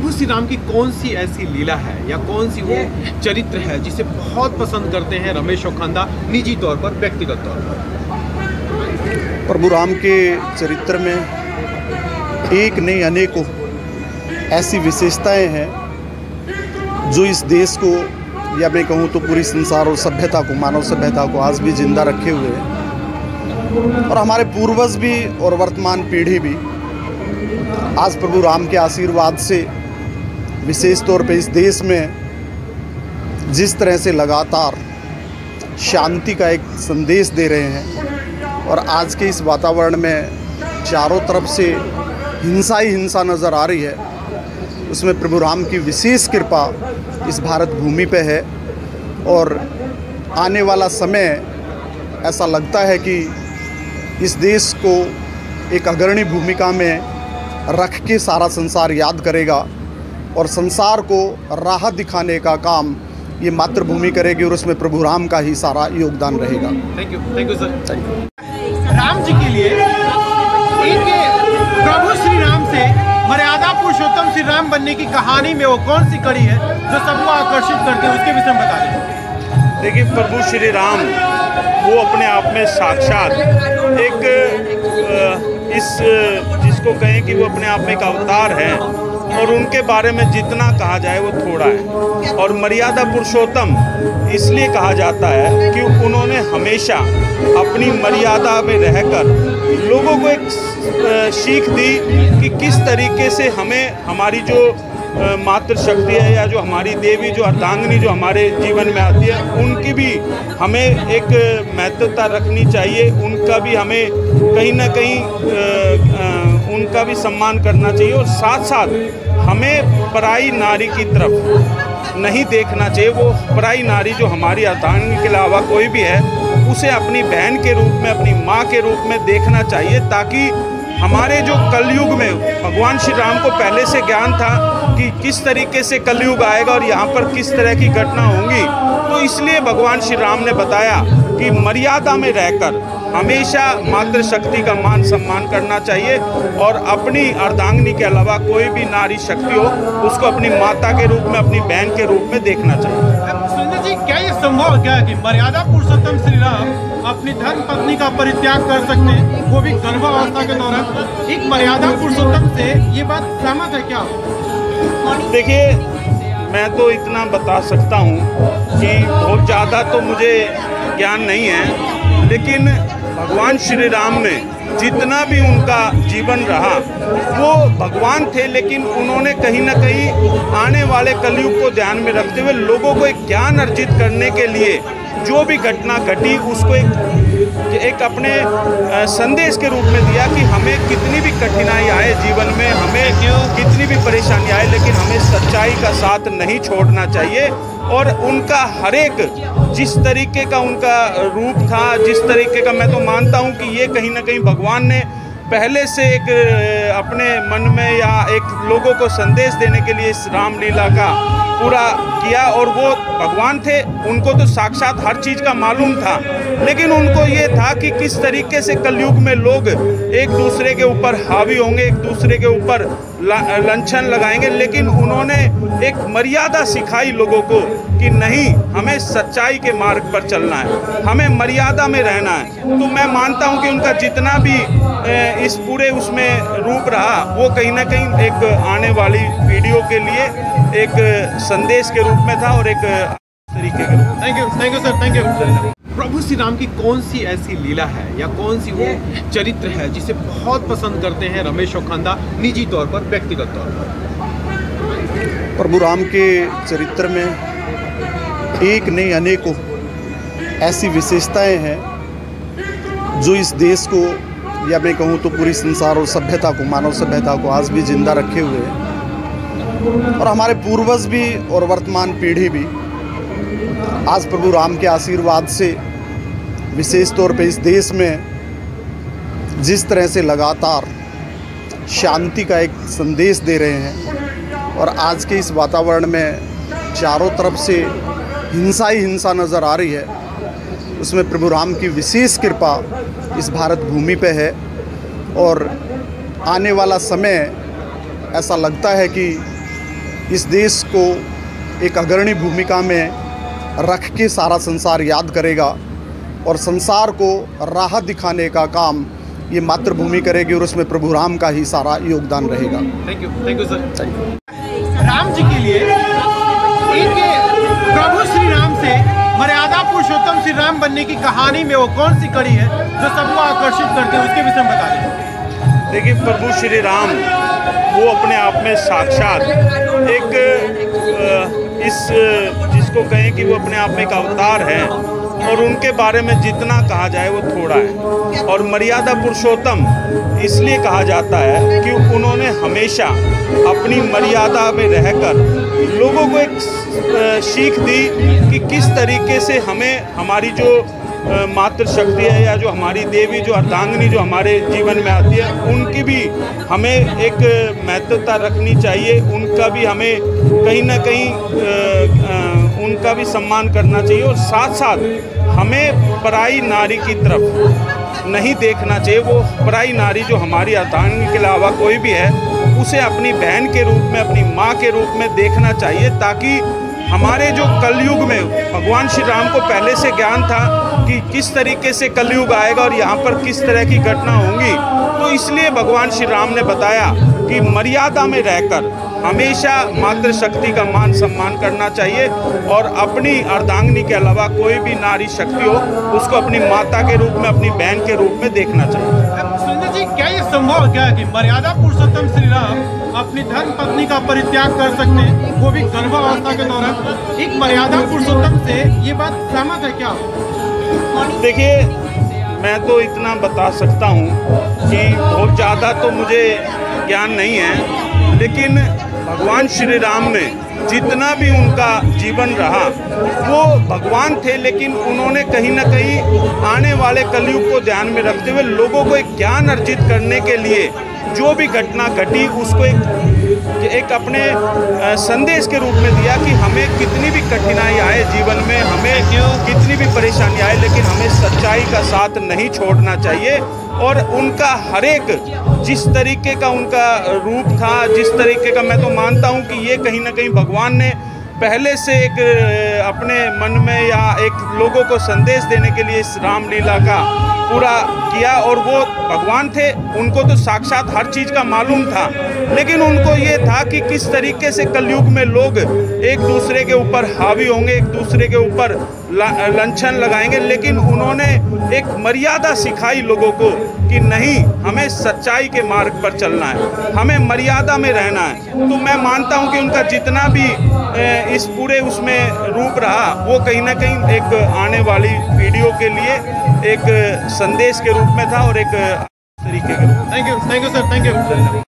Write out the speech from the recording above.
प्रभु श्री राम की कौन सी ऐसी लीला है या कौन सी वो चरित्र है जिसे बहुत पसंद करते हैं रमेश औखंदा निजी तौर पर, व्यक्तिगत तौर पर? प्रभु राम के चरित्र में एक नहीं अनेकों ऐसी विशेषताएं हैं जो इस देश को, या मैं कहूँ तो पूरी संसार और सभ्यता को, मानव सभ्यता को आज भी जिंदा रखे हुए हैं। और हमारे पूर्वज भी और वर्तमान पीढ़ी भी आज प्रभु राम के आशीर्वाद से विशेष तौर पे इस देश में जिस तरह से लगातार शांति का एक संदेश दे रहे हैं, और आज के इस वातावरण में चारों तरफ से हिंसा ही हिंसा नज़र आ रही है, उसमें प्रभु राम की विशेष कृपा इस भारत भूमि पे है। और आने वाला समय ऐसा लगता है कि इस देश को एक अग्रणी भूमिका में रख के सारा संसार याद करेगा, और संसार को राह दिखाने का काम ये मातृभूमि करेगी, और उसमें प्रभु राम का ही सारा योगदान रहेगा। Thank you sir. Thank you. Ram ji के लिए एक प्रभु श्री राम से मर्यादा पुरुषोत्तम श्री राम बनने की कहानी में वो कौन सी कड़ी है जो सबको आकर्षित करती है, उसके विषय में बता दें। देखिए, प्रभु श्री राम वो अपने आप में साक्षात एक जिसको कहें कि वो अपने आप में एक अवतार है, और उनके बारे में जितना कहा जाए वो थोड़ा है। और मर्यादा पुरुषोत्तम इसलिए कहा जाता है कि उन्होंने हमेशा अपनी मर्यादा में रहकर लोगों को एक सीख दी कि किस तरीके से हमें हमारी जो मातृशक्ति है, या जो हमारी देवी, जो अर्धांगिनी जो हमारे जीवन में आती है, उनकी भी हमें एक महत्वता रखनी चाहिए। उनका भी हमें कहीं ना कहीं उनका भी सम्मान करना चाहिए, और साथ साथ हमें पराई नारी की तरफ नहीं देखना चाहिए। वो पराई नारी जो हमारी अर्धांगिनी के अलावा कोई भी है, उसे अपनी बहन के रूप में, अपनी माँ के रूप में देखना चाहिए, ताकि हमारे जो कलयुग में भगवान श्री राम को पहले से ज्ञान था कि किस तरीके से कलयुग आएगा और यहाँ पर किस तरह की घटना होंगी, तो इसलिए भगवान श्री राम ने बताया कि मर्यादा में रहकर हमेशा मातृशक्ति का मान सम्मान करना चाहिए, और अपनी अर्धांगिनी के अलावा कोई भी नारी शक्ति हो उसको अपनी माता के रूप में, अपनी बहन के रूप में देखना चाहिए। सुरेंद्र जी, क्या ये संभव क्या है कि मर्यादा पुरुषोत्तम श्री राम अपनी धर्म पत्नी का परित्याग कर सकते हैं, वो भी गर्भावस्था के दौरान? एक मर्यादा पुरुषोत्तम से ये बात सहमत है क्या? देखिए, मैं तो इतना बता सकता हूँ कि बहुत ज़्यादा तो मुझे ज्ञान नहीं है, लेकिन भगवान श्री राम में जितना भी उनका जीवन रहा वो भगवान थे, लेकिन उन्होंने कहीं ना कहीं आने वाले कलयुग को ध्यान में रखते हुए लोगों को एक ज्ञान अर्जित करने के लिए जो भी घटना घटी उसको एक अपने संदेश के रूप में दिया कि हमें कितनी भी कठिनाई आए जीवन में, हमें कितनी भी परेशानी आए, लेकिन हमें सच्चाई का साथ नहीं छोड़ना चाहिए। और उनका हर एक जिस तरीके का उनका रूप था, जिस तरीके का, मैं तो मानता हूँ कि ये कहीं ना कहीं भगवान ने पहले से एक अपने मन में या एक लोगों को संदेश देने के लिए इस रामलीला का पूरा किया। और वो भगवान थे, उनको तो साक्षात हर चीज़ का मालूम था, लेकिन उनको ये था कि किस तरीके से कलयुग में लोग एक दूसरे के ऊपर हावी होंगे, एक दूसरे के ऊपर लांछन लगाएंगे, लेकिन उन्होंने एक मर्यादा सिखाई लोगों को कि नहीं, हमें सच्चाई के मार्ग पर चलना है, हमें मर्यादा में रहना है। तो मैं मानता हूँ कि उनका जितना भी इस पूरे उसमें रूप रहा वो कहीं ना कहीं एक आने वाली पीढ़ियों के लिए एक संदेश के रूप में था, और एक तरीके के रूप। Thank you sir, thank you. प्रभु श्री राम की कौन सी ऐसी लीला है या कौन सी वो चरित्र है जिसे बहुत पसंद करते हैं रमेश औखंदा निजी तौर पर, व्यक्तिगत तौर पर? प्रभु राम के चरित्र में एक नहीं अनेकों ऐसी विशेषताएं हैं जो इस देश को, या मैं कहूँ तो पूरी संसार और सभ्यता को, मानव सभ्यता को आज भी जिंदा रखे हुए हैं। और हमारे पूर्वज भी और वर्तमान पीढ़ी भी आज प्रभु राम के आशीर्वाद से विशेष तौर पे इस देश में जिस तरह से लगातार शांति का एक संदेश दे रहे हैं, और आज के इस वातावरण में चारों तरफ से हिंसा ही हिंसा नज़र आ रही है, उसमें प्रभु राम की विशेष कृपा इस भारत भूमि पे है। और आने वाला समय ऐसा लगता है कि इस देश को एक अग्रणी भूमिका में रख के सारा संसार याद करेगा और संसार को राह दिखाने का काम ये मातृभूमि करेगी और उसमें प्रभु राम का ही सारा योगदान रहेगा। Thank you sir. Thank you. Ram ji के लिए एक प्रभु श्री राम से मर्यादा पुरुषोत्तम श्री राम बनने की कहानी में वो कौन सी कड़ी है जो सबको आकर्षित करती है, उसके विषय में बता दें। देखिए, प्रभु श्री राम वो अपने आप में साक्षात एक जिसको कहें कि वो अपने आप में एक अवतार है और उनके बारे में जितना कहा जाए वो थोड़ा है। और मर्यादा पुरुषोत्तम इसलिए कहा जाता है कि उन्होंने हमेशा अपनी मर्यादा में रहकर लोगों को एक सीख दी कि किस तरीके से हमें हमारी जो मातृशक्ति है या जो हमारी देवी जो अर्धांगिनी जो हमारे जीवन में आती है उनकी भी हमें एक महत्वता रखनी चाहिए, उनका भी हमें कहीं ना कहीं उनका भी सम्मान करना चाहिए और साथ साथ हमें पराई नारी की तरफ नहीं देखना चाहिए। वो पराई नारी जो हमारी अर्धांगिनी के अलावा कोई भी है उसे अपनी बहन के रूप में, अपनी माँ के रूप में देखना चाहिए, ताकि हमारे जो कलयुग में भगवान श्री राम को पहले से ज्ञान था कि किस तरीके से कलयुग आएगा और यहाँ पर किस तरह की घटना होंगी, तो इसलिए भगवान श्री राम ने बताया कि मर्यादा में रहकर हमेशा मातृशक्ति का मान सम्मान करना चाहिए और अपनी अर्धांगिनी के अलावा कोई भी नारी शक्ति हो उसको अपनी माता के रूप में, अपनी बहन के रूप में देखना चाहिए। सुरेंद्र जी, क्या ये संभव क्या है कि मर्यादा पुरुषोत्तम श्री राम अपनी धर्म पत्नी का परित्याग कर सकते हैं, वो भी गर्भावस्था के दौरान? एक मर्यादा पुरुषोत्तम से ये बात सहमत है क्या? देखिए, मैं तो इतना बता सकता हूँ कि बहुत ज़्यादा तो मुझे ज्ञान नहीं है, लेकिन भगवान श्री राम ने जितना भी उनका जीवन रहा वो भगवान थे, लेकिन उन्होंने कहीं ना कहीं आने वाले कलयुग को ध्यान में रखते हुए लोगों को एक ज्ञान अर्जित करने के लिए जो भी घटना घटी उसको एक अपने संदेश के रूप में दिया कि हमें कितनी भी कठिनाई आए जीवन में, हमें कितनी भी परेशानी आए, लेकिन हमें सच्चाई का साथ नहीं छोड़ना चाहिए। और उनका हर एक जिस तरीके का उनका रूप था, जिस तरीके का, मैं तो मानता हूँ कि ये कहीं ना कहीं भगवान ने पहले से एक अपने मन में या एक लोगों को संदेश देने के लिए इस रामलीला का पूरा किया। और वो भगवान थे, उनको तो साक्षात हर चीज़ का मालूम था, लेकिन उनको ये था कि किस तरीके से कलयुग में लोग एक दूसरे के ऊपर हावी होंगे, एक दूसरे के ऊपर लांछन लगाएंगे, लेकिन उन्होंने एक मर्यादा सिखाई लोगों को कि नहीं, हमें सच्चाई के मार्ग पर चलना है, हमें मर्यादा में रहना है। तो मैं मानता हूँ कि उनका जितना भी इस पूरे उसमें रूप रहा वो कहीं ना कहीं एक आने वाली पीढ़ियों के लिए एक संदेश के रूप में था और एक तरीके के रूप में। Thank you sir, thank you.